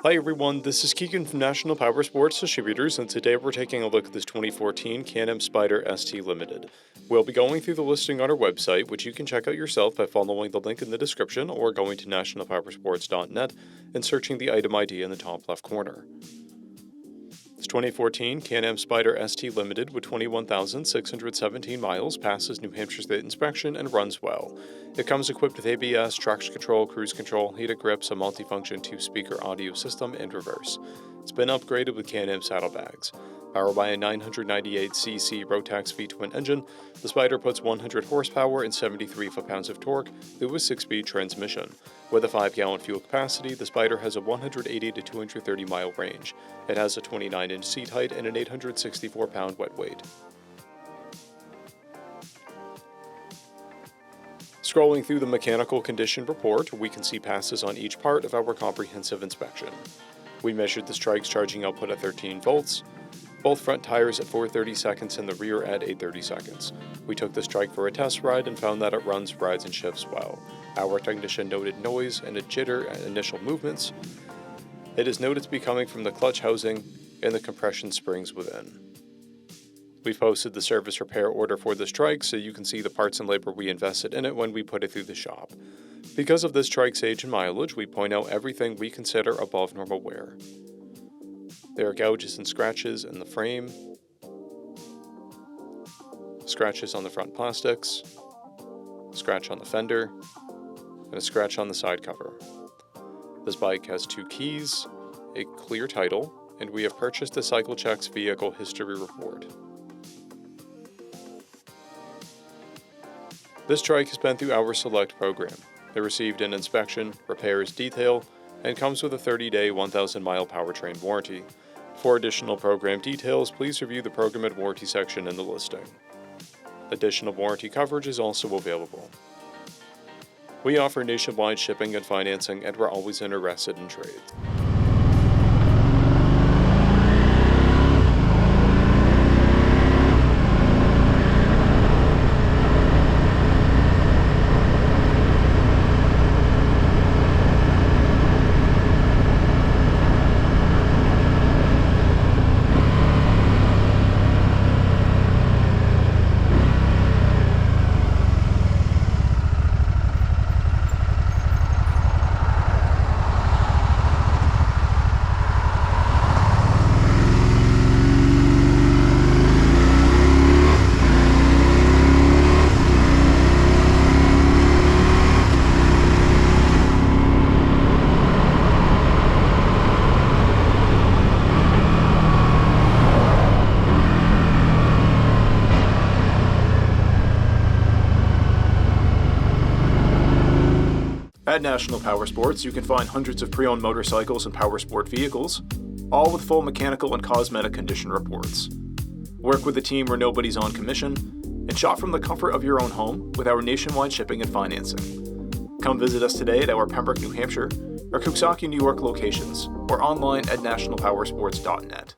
Hi everyone, this is Keegan from National Powersports Distributors, and today we're taking a look at this 2014 Can-Am SPYDER ST Limited. We'll be going through the listing on our website, which you can check out yourself by following the link in the description or going to nationalpowersports.net and searching the item ID in the top left corner. This 2014 Can-Am SPYDER ST Limited with 21,617 miles passes New Hampshire State inspection and runs well. It comes equipped with ABS, traction control, cruise control, heated grips, a multifunction 2-speaker audio system, and reverse. It's been upgraded with Can-Am saddlebags. Powered by a 998cc Rotax V-twin engine, the SPYDER puts 100 horsepower and 73 foot-pounds of torque through a 6-speed transmission. With a 5-gallon fuel capacity, the SPYDER has a 180 to 230 mile range. It has a 29-inch seat height and an 864-pound wet weight. Scrolling through the mechanical condition report, we can see passes on each part of our comprehensive inspection. We measured this TRIKE's charging output at 13 volts, both front tires at 430 seconds and the rear at 830 seconds. We took this TRIKE for a test ride and found that it runs, rides, and shifts well. Our technician noted noise and a jitter at initial movements. It is noted to be coming from the clutch housing and the compression springs within. We've posted the service repair order for this TRIKE so you can see the parts and labor we invested in it when we put it through the shop. Because of this TRIKE's age and mileage, we point out everything we consider above normal wear. There are gouges and scratches in the frame, scratches on the front plastics, scratch on the fender, and a scratch on the side cover. This bike has 2 keys, a clear title, and we have purchased the CycleCheck's vehicle history report. This TRIKE has been through our Select program. It received an inspection, repairs, detail, and comes with a 30-day, 1,000-mile powertrain warranty. For additional program details, please review the program and warranty section in the listing. Additional warranty coverage is also available. We offer nationwide shipping and financing, and we're always interested in trades. At National Powersports, you can find hundreds of pre-owned motorcycles and powersport vehicles, all with full mechanical and cosmetic condition reports. Work with a team where nobody's on commission, and shop from the comfort of your own home with our nationwide shipping and financing. Come visit us today at our Pembroke, New Hampshire, or Coxsackie, New York locations, or online at nationalpowersports.net.